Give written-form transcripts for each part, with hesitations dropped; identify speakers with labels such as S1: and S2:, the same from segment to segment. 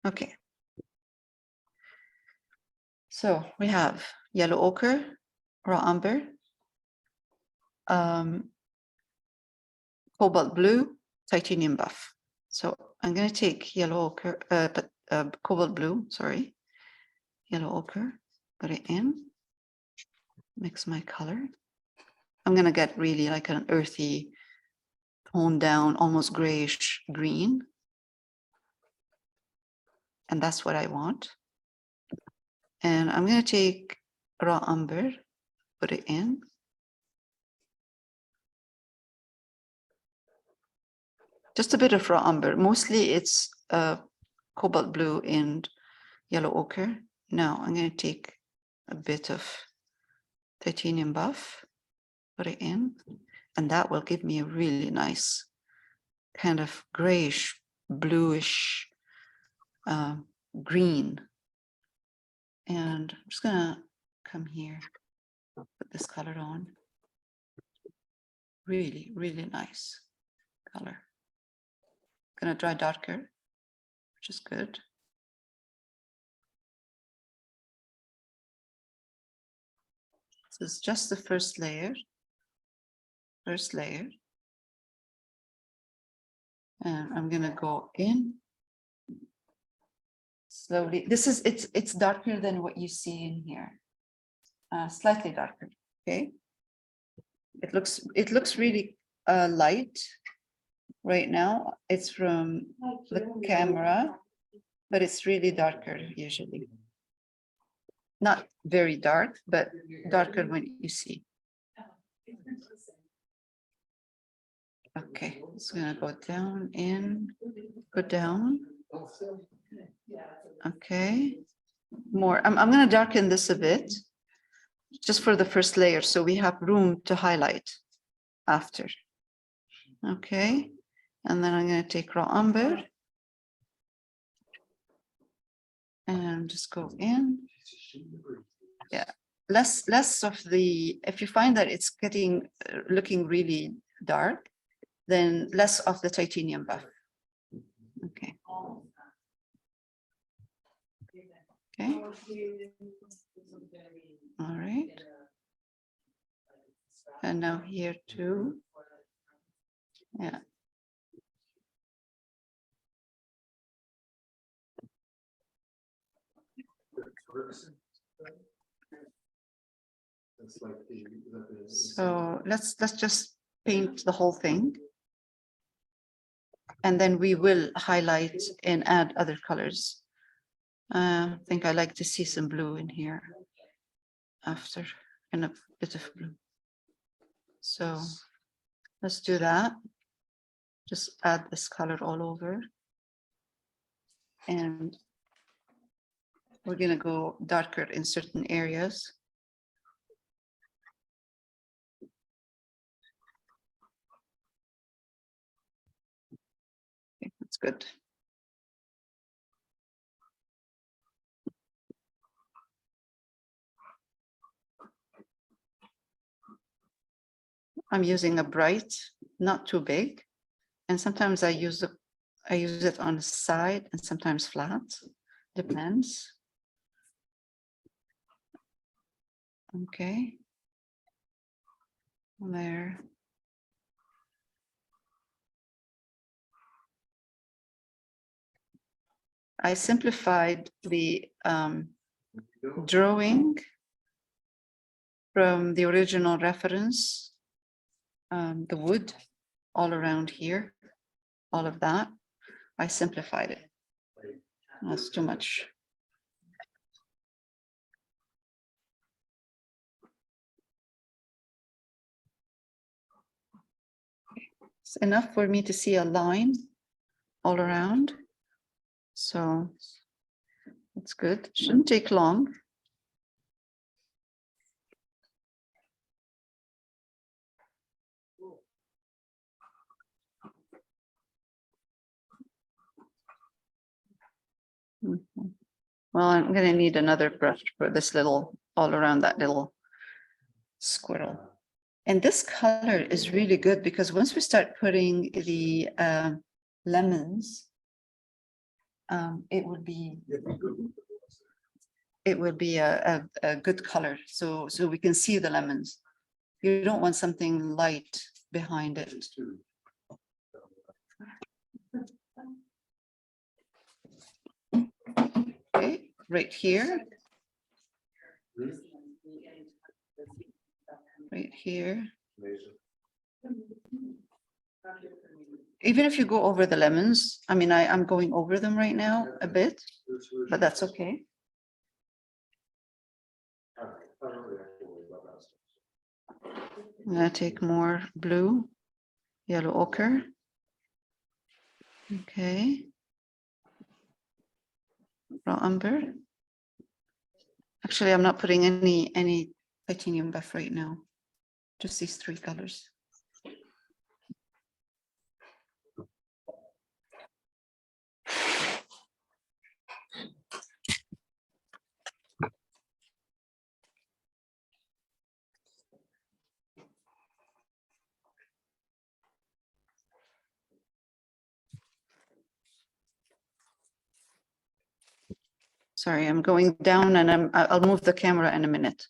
S1: Okay. So we have yellow ochre, raw umber, cobalt blue, titanium buff. So I'm going to take yellow ochre, cobalt blue, sorry, yellow ochre, put it in, mix my color. I'm going to get really like an earthy, toned down, almost grayish green. And that's what I want. And I'm going to take raw umber, put it in. Just a bit of raw umber. Mostly it's cobalt blue and yellow ochre. Now I'm going to take a bit of titanium buff, put it in, and that will give me a really nice kind of grayish, bluish green. And I'm just gonna come here, put this color on. Really, really nice color. Gonna dry darker, which is good. This is just the first layer. And I'm gonna go in slowly. It's darker than what you see in here. Slightly darker, okay? It looks really light right now. It's from the camera, but it's really darker usually. Not very dark, but darker when you see. Okay, it's gonna go down, in, go down. Okay, more. I'm gonna darken this a bit, just for the first layer, so we have room to highlight after. Okay, and then I'm gonna take raw umber and just go in. Yeah, less of the, if you find that it's getting looking really dark, then less of the titanium buff. Okay. Okay. All right. And now here too. Yeah. So let's just paint the whole thing. And then we will highlight and add other colors. I think I like to see some blue in here after, and a bit of blue. So let's do that. Just add this color all over. And we're going to go darker in certain areas. Okay, that's good. I'm using a bright, not too big. And sometimes I use it on the side and sometimes flat, depends. Okay. There. I simplified the drawing from the original reference, the wood all around here, all of that. I simplified it. That's too much. It's enough for me to see a line all around. So it's good. Shouldn't take long. Well, I'm going to need another brush for this little, all around that little squirrel. And this color is really good because once we start putting the lemons, it would be a good color. So we can see the lemons. You don't want something light behind it. Okay, right here. Right here. Even if you go over the lemons, I mean, I'm going over them right now a bit, but that's okay. I'm gonna take more blue, yellow ochre. Okay. Raw umber. Actually, I'm not putting any titanium buff right now. Just these three colors. Sorry, I'm going down and I'll move the camera in a minute.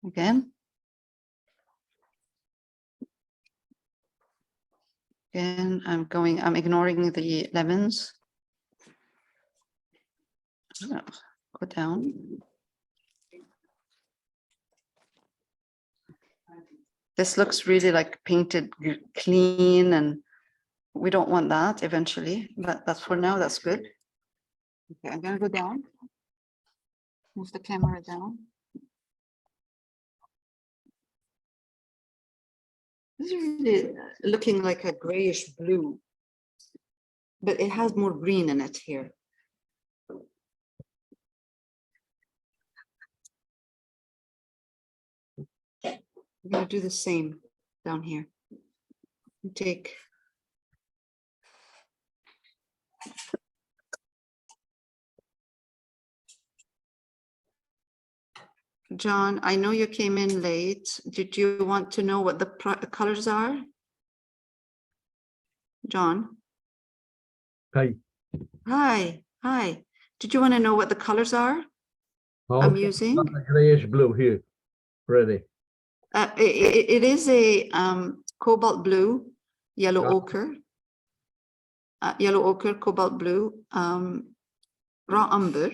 S1: Again. Again, I'm ignoring the lemons. Oh, go down. This looks really like painted clean, and we don't want that eventually, but that's for now, that's good. Okay, I'm gonna go down. Move the camera down. This is really looking like a grayish blue, but it has more green in it here. I'm gonna do the same down here. Take John, I know you came in late. Did you want to know what the colors are? John?
S2: Hi.
S1: Hi, hi. Did you want to know what the colors are I'm using?
S2: A grayish blue here, ready.
S1: It is a cobalt blue, yellow ochre, cobalt blue, raw umber.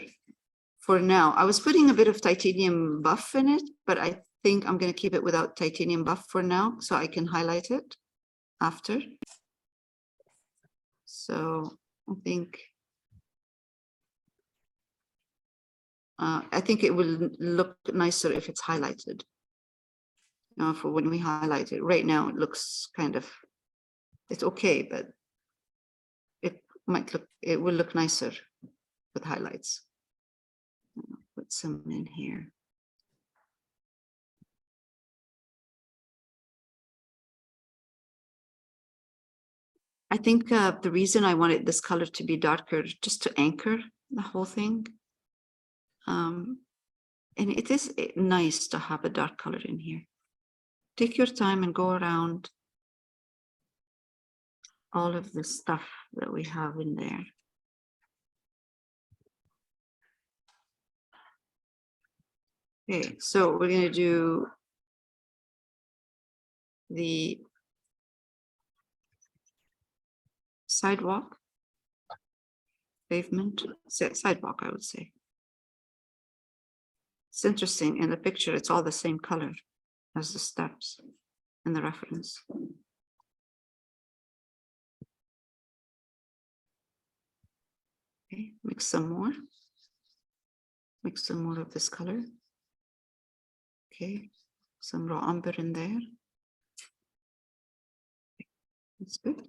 S1: For now, I was putting a bit of titanium buff in it, but I think I'm going to keep it without titanium buff for now, so I can highlight it after. So I think it will look nicer if it's highlighted. For when we highlight it. Right now, it looks kind of, it's okay, but it will look nicer with highlights. Put some in here. I think the reason I wanted this color to be darker, just to anchor the whole thing. And it is nice to have a dark color in here. Take your time and go around all of the stuff that we have in there. Okay, so we're going to do the sidewalk, pavement, sidewalk, I would say. It's interesting in the picture, it's all the same color as the steps in the reference. Okay, mix some more. Mix some more of this color. Okay, some raw umber in there. That's good.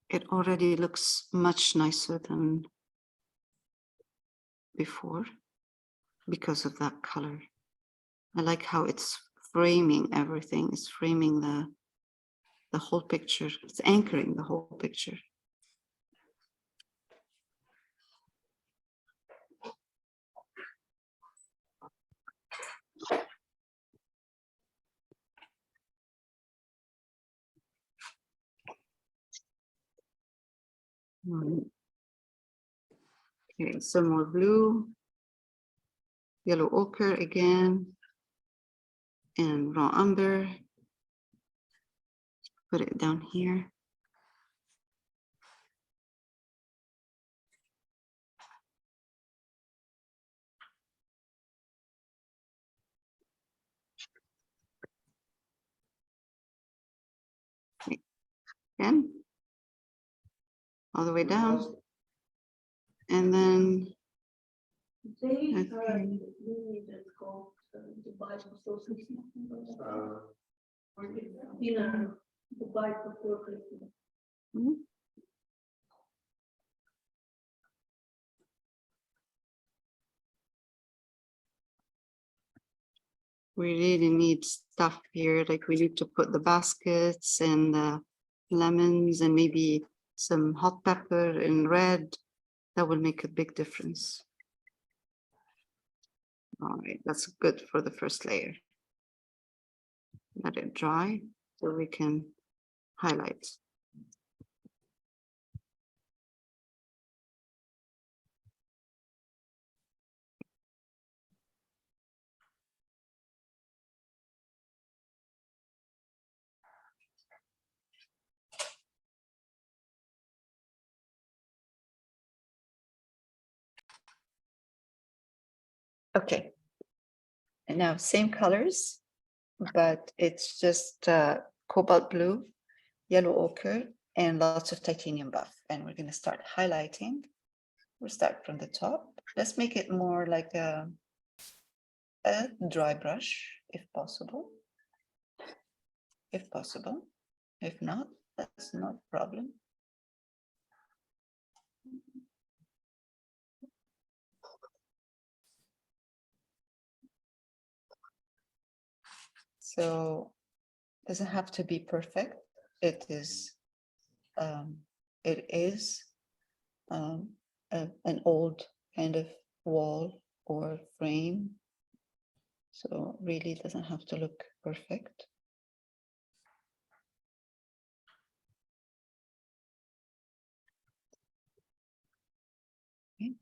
S1: it already looks much nicer than before because of that color. I like how it's framing everything. It's framing the whole picture. It's anchoring the whole picture. Okay, some more blue, yellow ochre again, and raw umber. Put it down here. Again, all the way down. And then we really need stuff here, like we need to put the baskets and the lemons and maybe some hot pepper in red. That will make a big difference. All right, that's good for the first layer. Let it dry so we can highlight. Okay. And now same colors, but it's just cobalt blue, yellow ochre, and lots of titanium buff. And we're going to start highlighting. We'll start from the top. Let's make it more like a dry brush, if possible. If possible. If not, that's not a problem. So it doesn't have to be perfect. It is an old kind of wall or frame. So really it doesn't have to look perfect. Okay.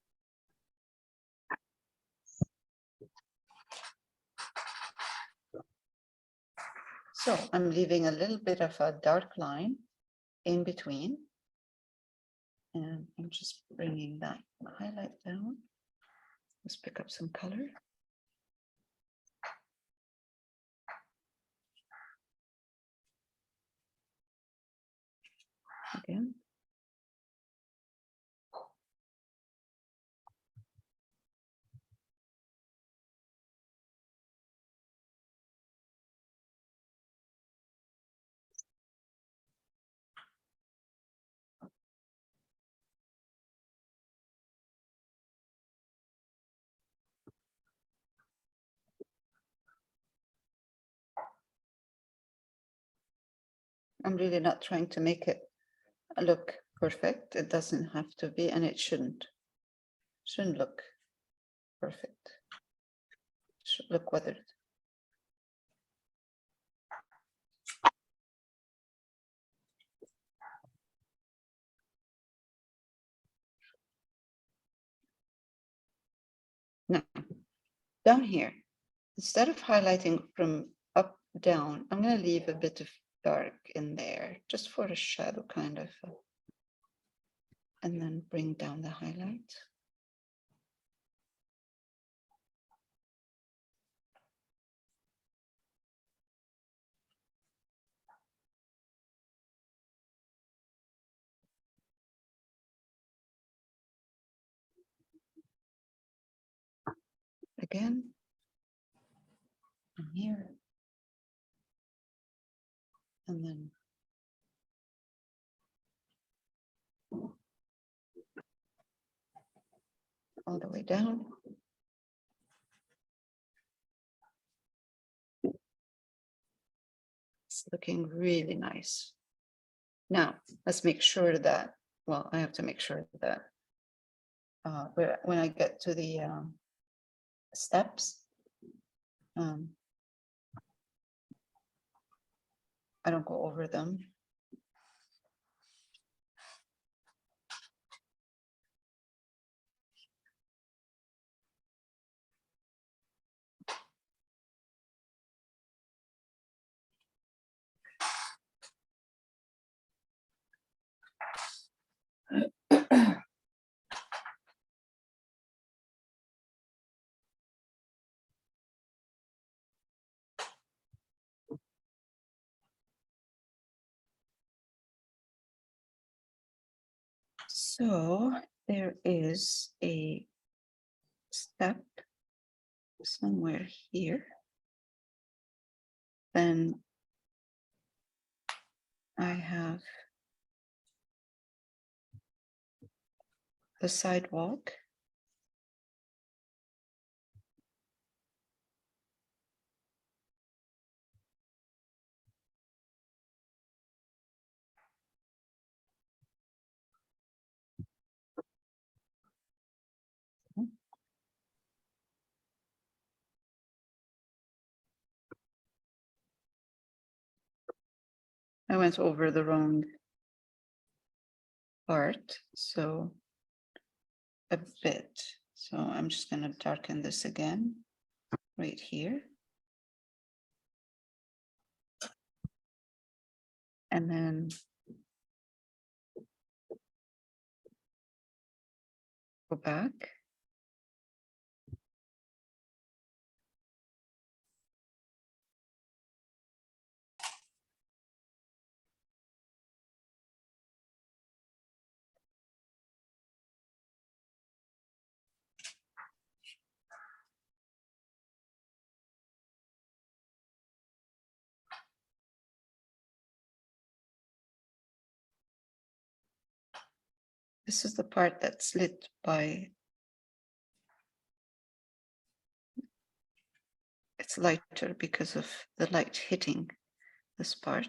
S1: So I'm leaving a little bit of a dark line in between. And I'm just bringing that highlight down. Let's pick up some color. Again. I'm really not trying to make it look perfect. It doesn't have to be, and it shouldn't look perfect. It should look weathered. Now, down here, instead of highlighting from up down, I'm going to leave a bit of dark in there just for a shadow kind of, and then bring down the highlight. Again, and here, and then all the way down. It's looking really nice. Now, let's make sure that, well, I have to make sure that when I get to the steps, I don't go over them. So there is a step somewhere here. Then I have the sidewalk. I went over the wrong part, so a bit. So I'm just going to darken this again right here. And then go back. This is the part that's lit by, it's lighter because of the light hitting this part.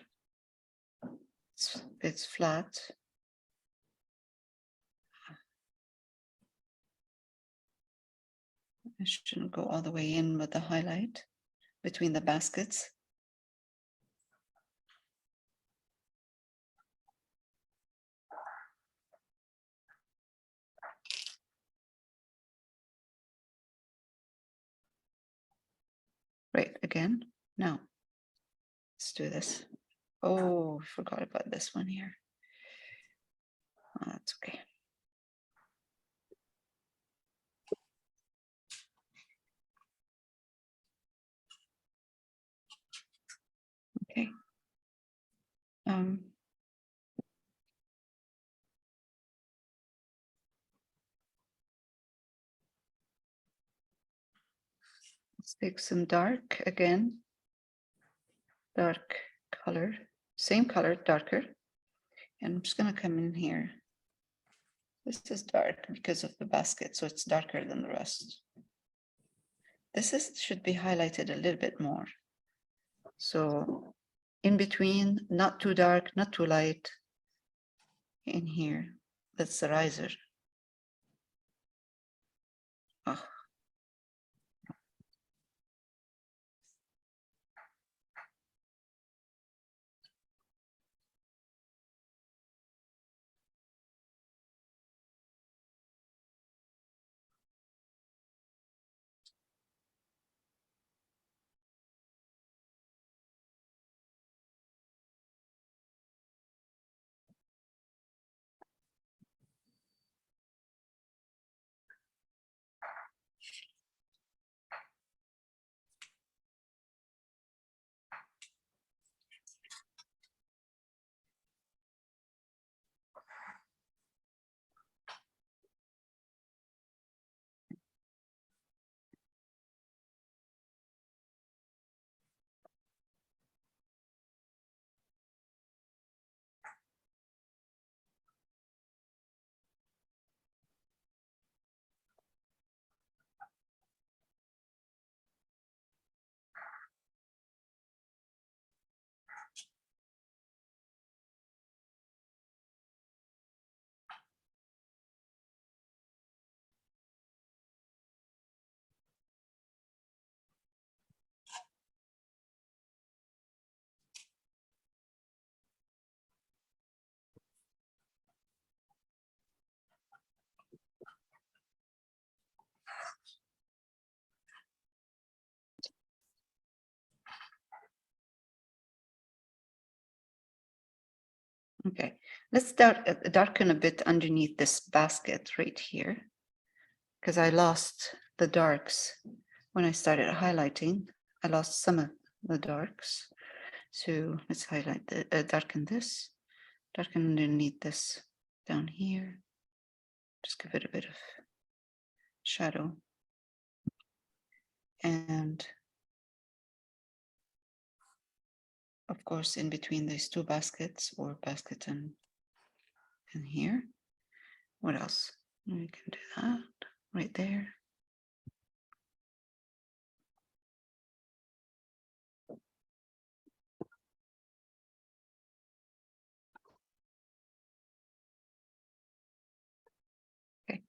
S1: It's flat. I shouldn't go all the way in with the highlight between the baskets. Right, again. Now, let's do this. Oh, I forgot about this one here. Oh, that's okay. Okay. Let's take some dark again. Dark color, same color, darker. And I'm just going to come in here. This is dark because of the basket, so it's darker than the rest. This should be highlighted a little bit more. So in between, not too dark, not too light. In here, that's the riser. Oh. Okay, let's darken a bit underneath this basket right here. Because I lost the darks when I started highlighting. I lost some of the darks. So let's highlight the darken this, darken underneath this down here. Just give it a bit of shadow. And of course, in between these two baskets, or basket and here. What else? We can do that right there. Okay.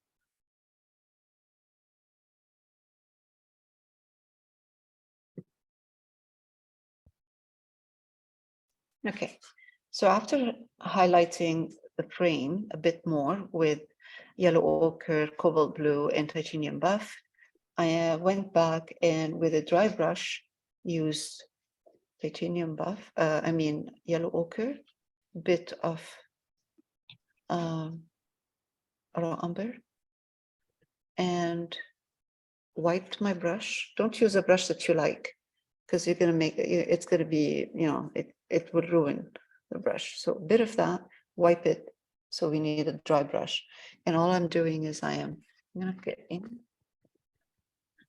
S1: Okay, so after highlighting the frame a bit more with yellow ochre, cobalt blue, and titanium buff, I went back and with a dry brush used titanium buff, yellow ochre, bit of raw umber, and wiped my brush. Don't use a brush that you like, because you're going to make it's going to be, it would ruin the brush. So a bit of that, wipe it. So we need a dry brush. And all I'm doing is I'm going to get in.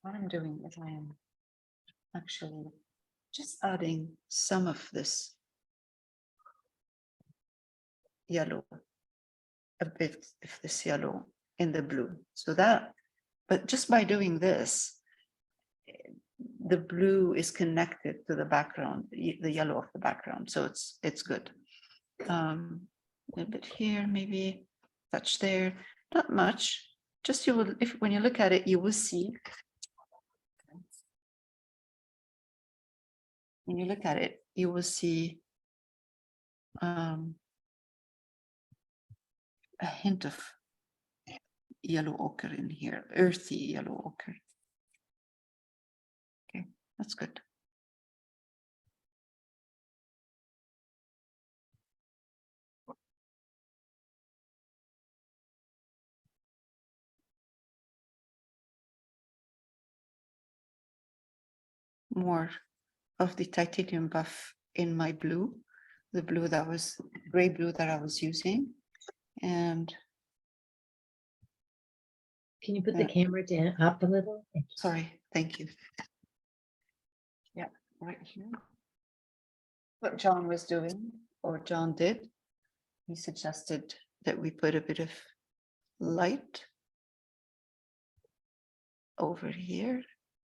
S1: What I'm doing is I am actually just adding some of this yellow, a bit of this yellow in the blue. So that, but just by doing this, the blue is connected to the background, the yellow of the background. So it's good. A little bit here, maybe touch there, not much. Just you will, if when you look at it, you will see. When you look at it, you will see a hint of yellow ochre in here, earthy yellow ochre. Okay, that's good. More of the titanium buff in my blue, the blue that was gray blue that I was using. And
S3: Can you put the camera down up a little?
S1: sorry, thank you. Yeah, right here. What John was doing, or John did, he suggested that we put a bit of light over here.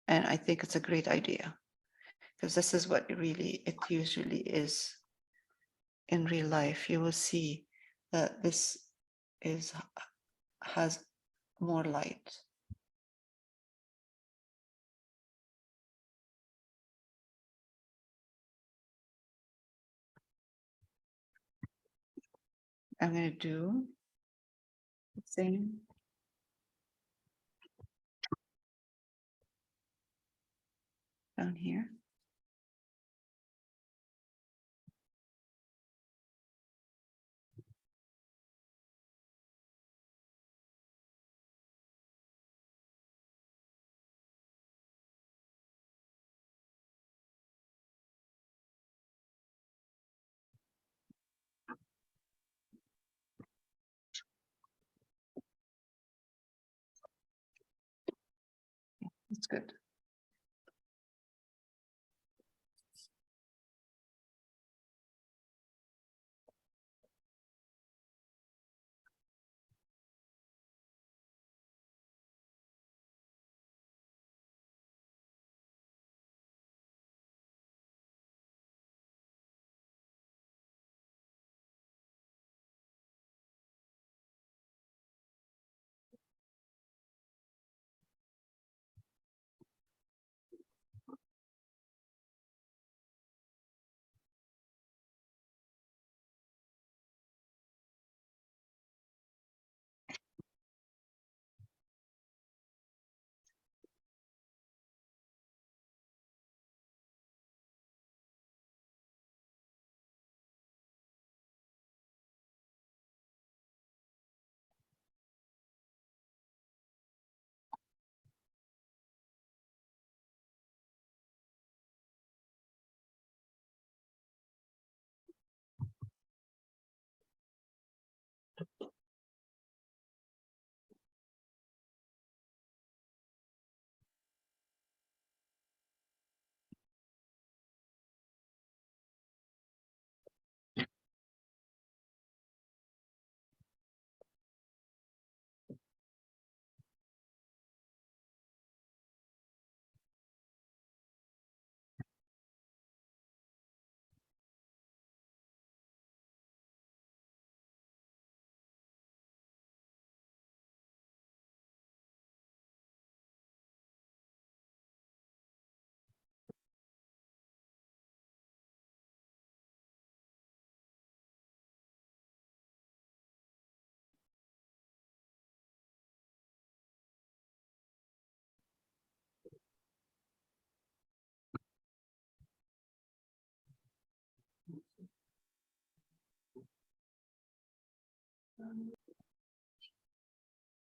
S1: And I think it's a great idea, because this is what it usually is in real life. You will see that this has more light. I'm going to do the same. Down here. That's good.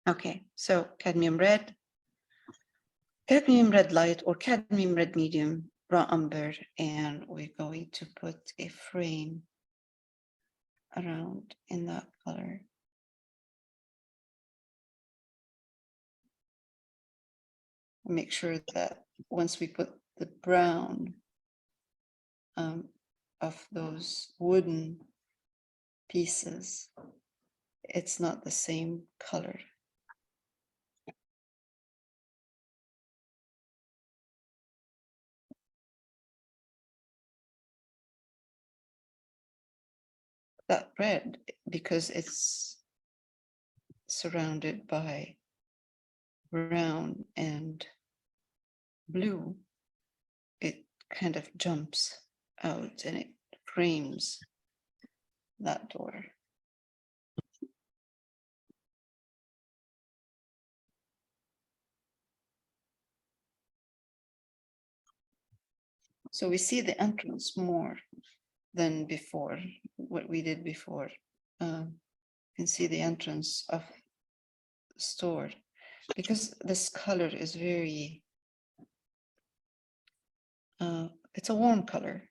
S1: Okay, so cadmium red light or cadmium red medium, raw umber, and we're going to put a frame around in that color. Make sure that once we put the brown of those wooden pieces, it's not the same color. That red, because it's surrounded by brown and blue, it kind of jumps out and it frames that door. So we see the entrance more than before, what we did before. You can see the entrance of the store because this color is very, it's a warm color.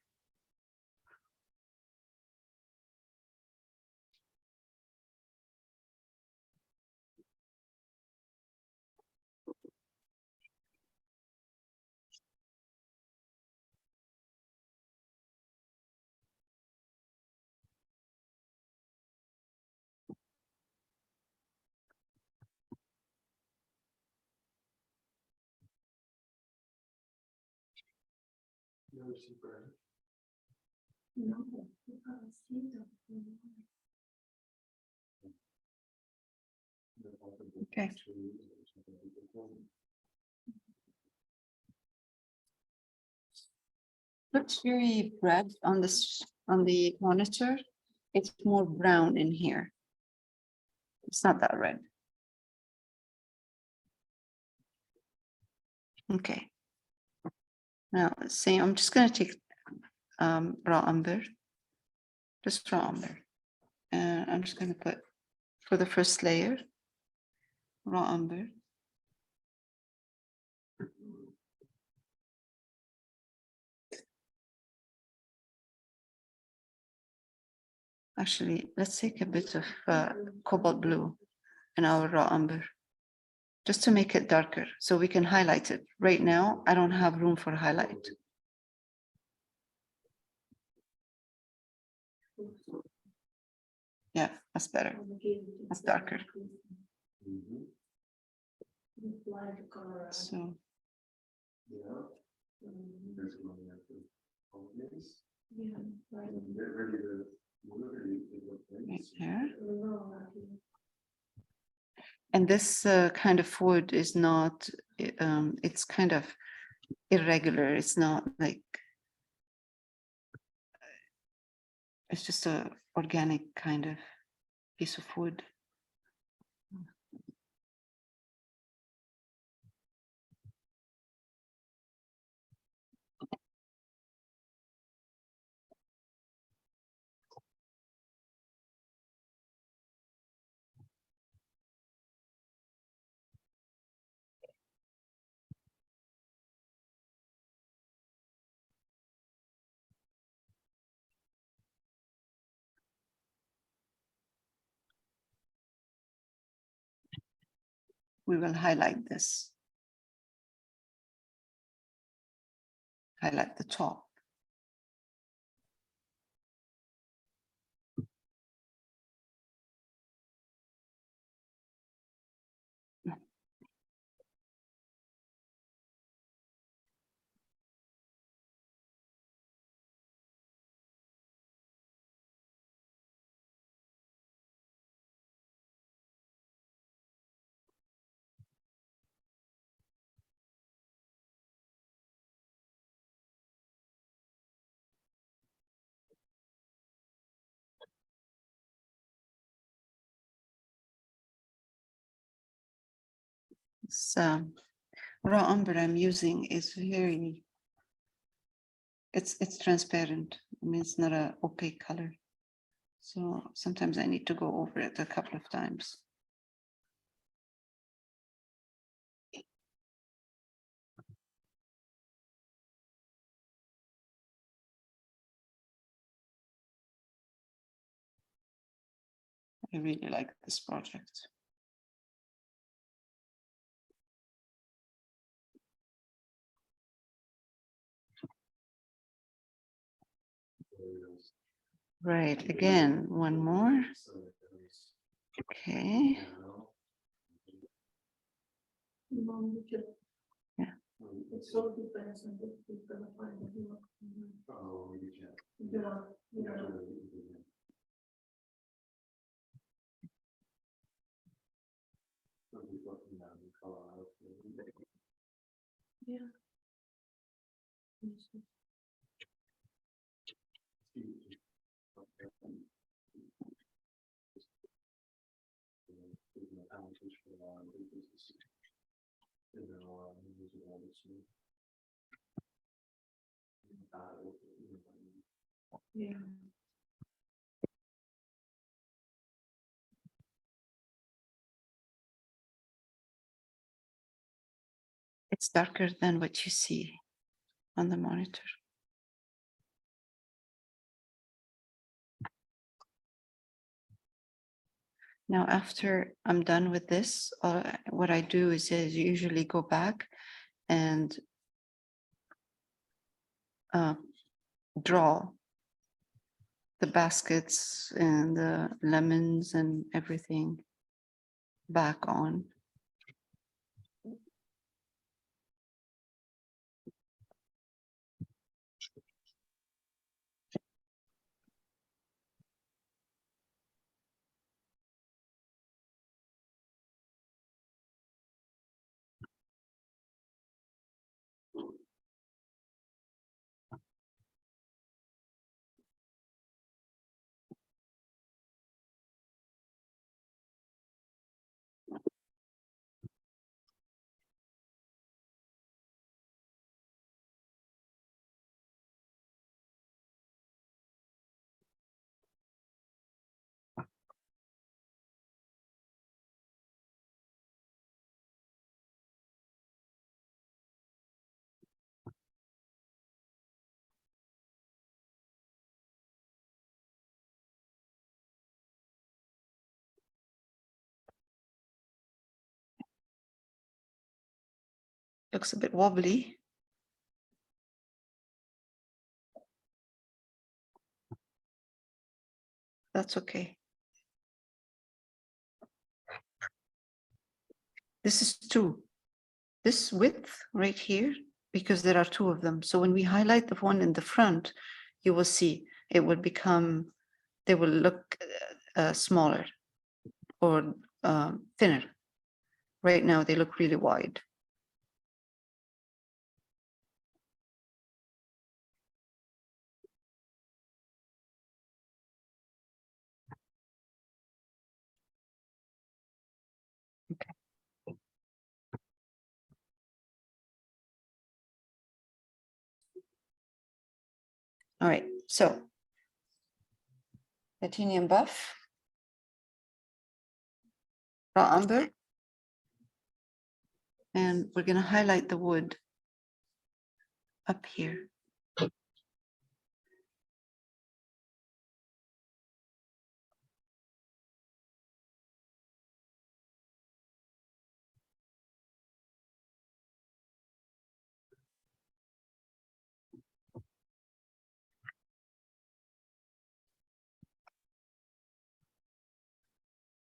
S1: Okay. Looks very red on this, on the monitor. It's more brown in here. It's not that red. Okay. Now, let's see, I'm just going to take raw umber, just raw umber. And I'm just going to put, for the first layer, raw umber. Actually, let's take a bit of cobalt blue in our raw umber, just to make it darker, so we can highlight it. Right now, I don't have room for highlight. Yeah, that's better. That's darker. So. Right there. And this kind of wood is not, it's kind of irregular. It's not like, it's just a organic kind of piece of wood. We will highlight this. Highlight the top. This raw umber I'm using is very, it's transparent. I mean, it's not a opaque color. So sometimes I need to go over it a couple of times. I really like this project. Right, again, one more. Okay. Yeah. It's darker than what you see on the monitor. Now, after I'm done with this, what I do is usually go back and draw the baskets and the lemons and everything back on. Looks a bit wobbly. That's okay. This is two. This width right here, because there are two of them. So when we highlight the one in the front, you will see it will become, they will look smaller or thinner. Right now, they look really wide. All right, so titanium buff, raw umber, and we're going to highlight the wood up here.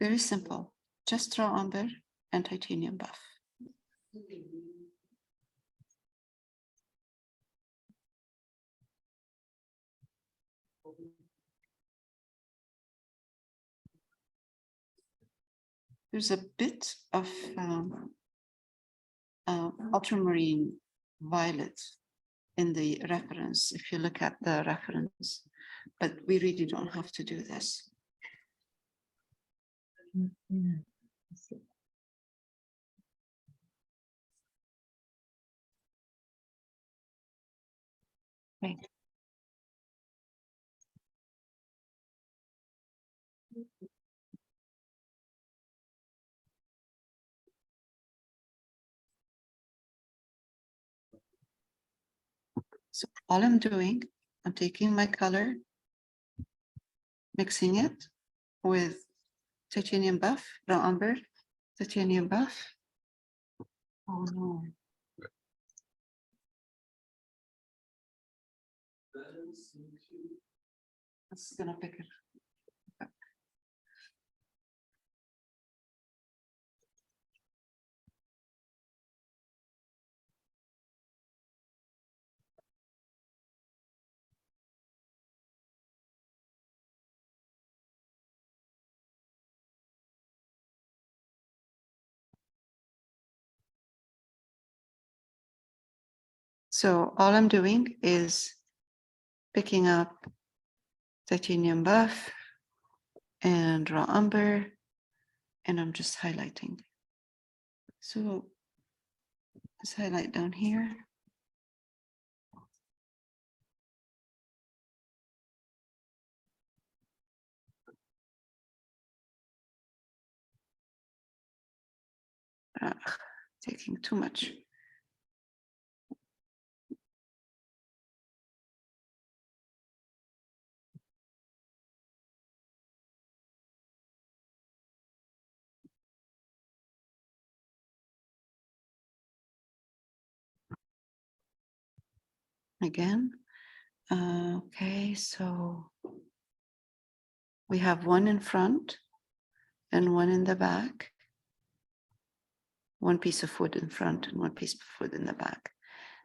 S1: Very simple, just raw umber and titanium buff. There's a bit of ultramarine violet in the reference, if you look at the reference, but we really don't have to do this.
S3: Yeah. I see.
S1: Right. So all I'm doing, I'm taking my color, mixing it with titanium buff, brown umber, titanium buff. Oh no. It's gonna pick it up. So all I'm doing is picking up titanium buff and raw umber, and I'm just highlighting. So let's highlight down here. Taking too much. Again. Okay, so we have one in front and one in the back. One piece of wood in front and one piece of wood in the back.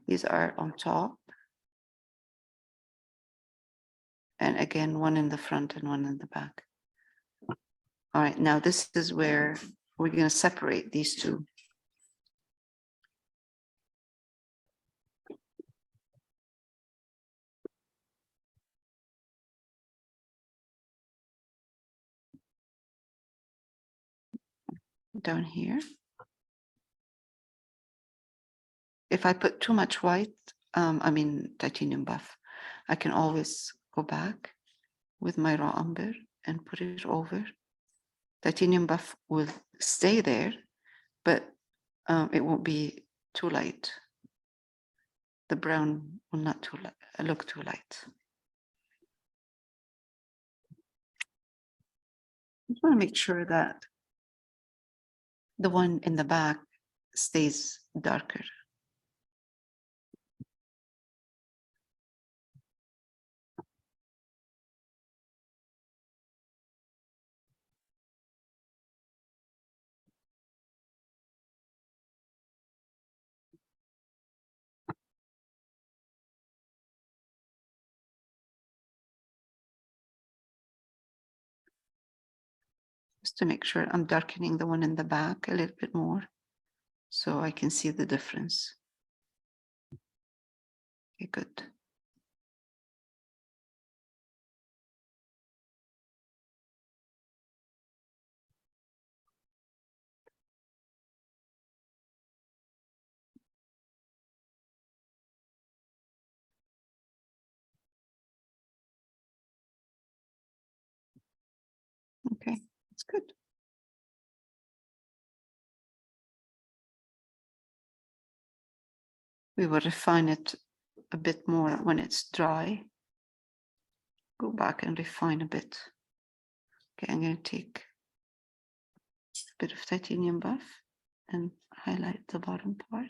S1: These are on top. And again, one in the front and one in the back. All right, now this is where we're going to separate these two. Down here. If I put too much white, titanium buff, I can always go back with my raw umber and put it over. Titanium buff will stay there, but it won't be too light. The brown will not look too light. I just want to make sure that the one in the back stays darker. Just to make sure I'm darkening the one in the back a little bit more so I can see the difference. Okay, good. Okay, that's good. We will refine it a bit more when it's dry. Go back and refine a bit. Okay, I'm going to take a bit of titanium buff and highlight the bottom part.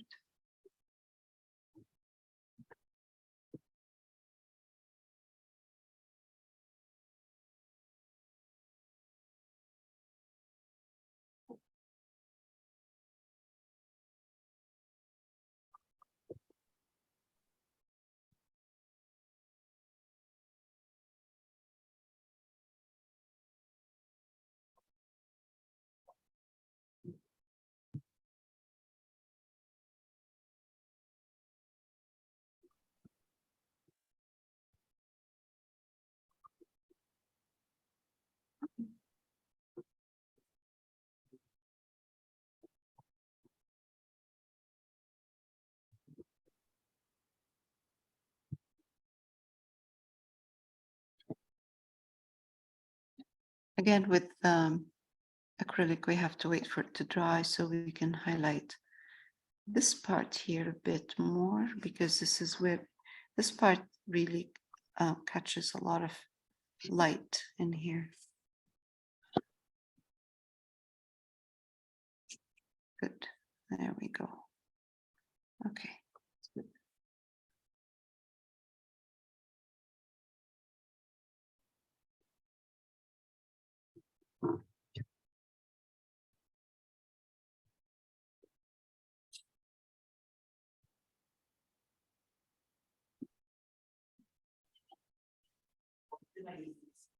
S1: Again, with acrylic, we have to wait for it to dry so we can highlight this part here a bit more because this is where This part really catches a lot of light in here. Good. There we go. Okay.